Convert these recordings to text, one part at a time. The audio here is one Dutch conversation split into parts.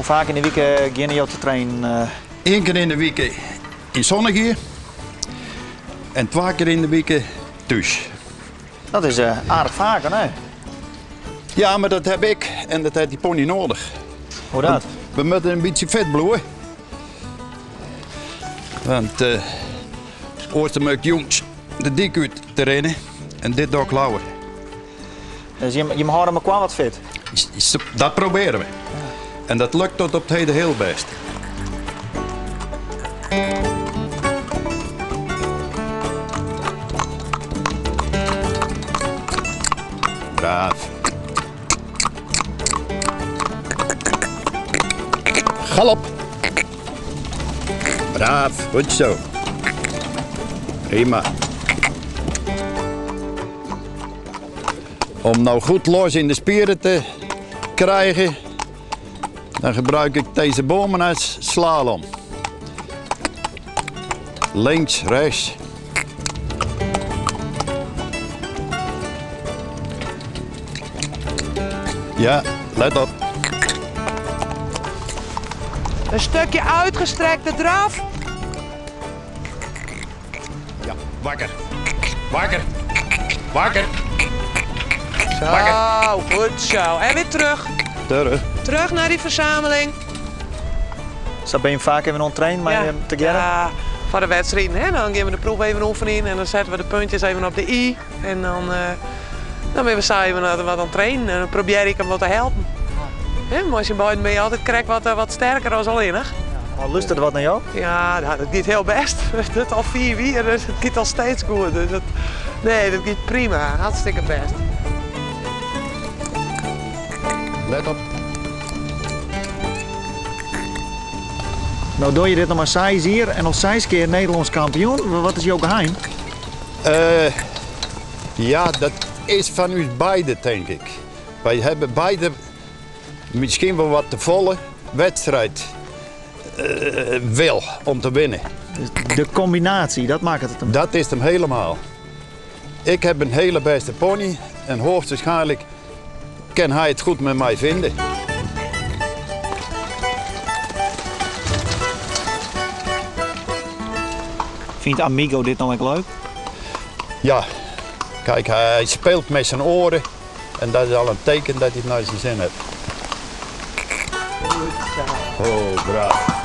vaak in de week gaan jullie te trainen? 1 keer in de week in Zonnegeer en 2 keer in de week thuis. Dat is aardig vaak, hè? Ja, maar dat heb ik en dat heeft die pony nodig. Hoe dat? We moeten een beetje vet bloeien. Want ooit moet ik jongens de dik uit te rennen en dit door klauwen. Dus je houdt me qua wat fit? Dat proberen we. En dat lukt tot op het heden heel best. Braaf. Galop. Braaf, goed zo. Prima. Om nou goed los in de spieren te krijgen, dan gebruik ik deze bomen als slalom. Links, rechts. Ja, let op. Een stukje uitgestrekte draf. Ja, wakker. Wakker. Wakker. Zo, Wakker. goed zo. En weer terug. Terug. Terug naar die verzameling. Dus ben je vaak even ontrainen, maar together? Ja, voor de wedstrijd. Hè? Dan gaan we de proef even oefenen en dan zetten we de puntjes even op de i. En dan ben we samen wat aan het trainen en dan probeer ik hem wat te helpen. Ja, maar als je buiten ben je altijd krijgt wat sterker als alleen. Lust het wat naar jou? Ja, dat gaat heel best. Dat is al 4 weken, dus het gaat al steeds goed. Dus dat gaat prima. Hartstikke best. Let op. Nou doe je dit nog maar 6 hier en nog 6 keer Nederlands kampioen. Wat is jouw geheim? Ja, dat is van u beiden, denk ik. Wij hebben beide misschien wel wat te volle wedstrijd wil om te winnen. De combinatie, dat maakt het hem. Dat is hem helemaal. Ik heb een hele beste pony en hoogstwaarschijnlijk kan hij het goed met mij vinden. Vindt Amigo dit nou echt leuk? Ja, kijk, hij speelt met zijn oren en dat is al een teken dat hij het naar zijn zin heeft. Oh, braaf.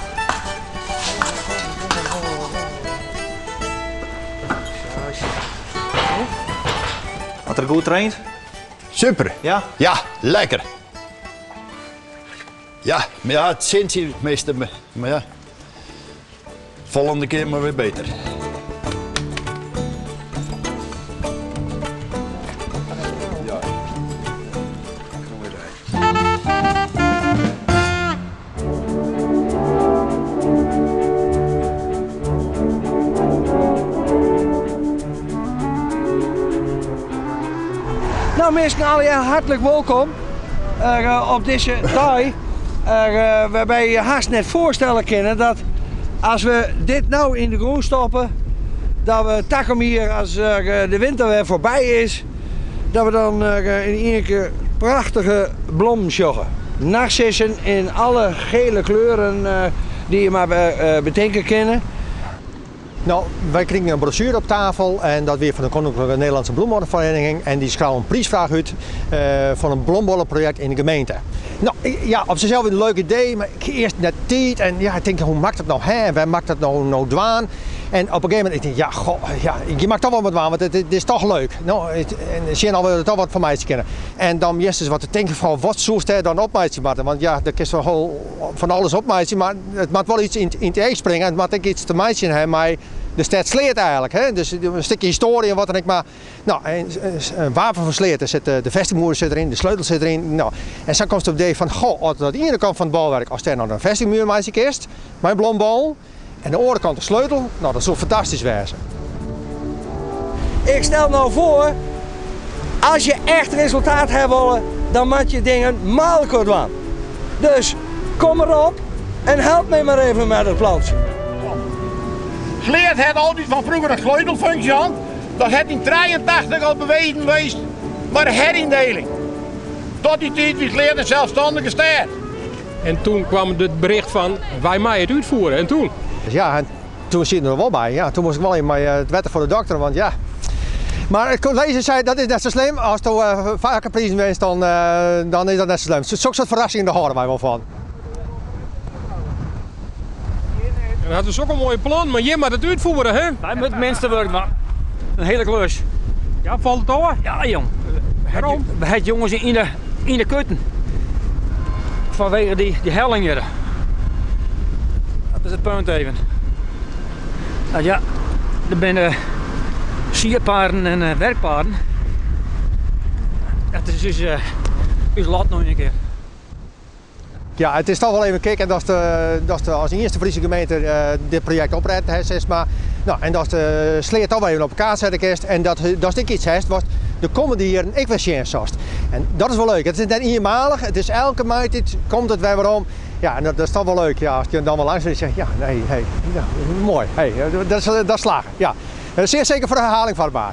Had er goed getraind? Super. Ja? Ja, lekker. Ja, maar ja, het zint hier meestal, maar ja. Volgende keer maar weer beter. Ja. Nou mensen, alle hartelijk welkom op deze dag. Waarbij je haast net voorstellen kunnen dat als we dit nou in de groen stoppen, dat we takken hier als de winter weer voorbij is, dat we dan in één keer prachtige bloemen joggen. Narcissen in alle gele kleuren die je maar bedenken kunnen. Nou, wij kregen een brochure op tafel en dat weer van de Koninklijke Nederlandse Bloembollenvereniging en die schouwen een prijsvraag uit van een bloembollenproject in de gemeente. Nou, ja, op zichzelf een leuk idee, maar ik eerst net tijd en ja, ik denk, hoe maakt het nou, hè? Waar maakt het nou dwaan? En op een gegeven moment, ik denk, ja, goh, ja, je maakt toch wel wat dwaan, want het is toch leuk. Nou, en zie je al toch wat van mij te kennen. En dan eerst eens wat te denken van, wat zoest hij dan op mij te maken? Want ja, er is wel van alles op mij, maar het moet wel iets in het eigen springen. Het moet ook iets te maken hebben, maar de stad Sleert eigenlijk. Hè? Dus een stukje historie en wat dan ik maar. Nou, een wapen van Sleert, zit de vestingmuur zit erin, de sleutel zit erin. Nou, en zo komt het op het idee van, goh, aan de ene kant van het bouwwerk, als er nou een vestingmuur maakt kist, mijn bloembal, en de andere kant de sleutel, nou dat zou fantastisch wezen. Ik stel nou voor, als je echt resultaat hebt willen, dan moet je dingen makkelijk doen. Dus kom erop en help me maar even met het plantje. Sleert had altijd van vroeger een sleutelfunctie aan. Dat had in 83 al bewezen geweest, maar de herindeling. Tot die tijd was Sleert een zelfstandige stad. En toen kwam het bericht van, wij mij het uitvoeren. En toen? Dus ja, en toen zit er wel bij. Ja, toen moest ik wel in het wetten voor de dokter, want ja. Maar het college zei dat is net zo slim. Als je vaker prijzen wint, dan is dat net zo slim. Zo'n soort verrassingen, daar horen wij wel van. En dat is ook een mooi plan, maar je moet het uitvoeren, hè? Wij moeten minste worden, maar een hele klus. Ja, valt het over? Ja, jong. Waarom? We hebben jongens in de kutten. Vanwege die helling hier. Dat is het punt even. Nou ja, er zijn sierpaarden en werkpaarden. Dat is dus laat nog een keer. Ja, het is toch wel even kijken dat de als eerste Friese gemeente dit project oprijdt, zeg maar. Nou, en dat de sleet toch wel even op elkaar zetten kist en dat ik iets heeft wat de komende jaren ik weer zien zocht. En dat is wel leuk. Het is net eenmalig, het is elke maand komt het weer waarom. Ja, en dat is toch wel leuk. Ja, als je dan wel langs zegt, ja, nee, hey, ja, mooi, hey, dat is slagen. Ja, zeer zeker voor de herhaling vatbaar.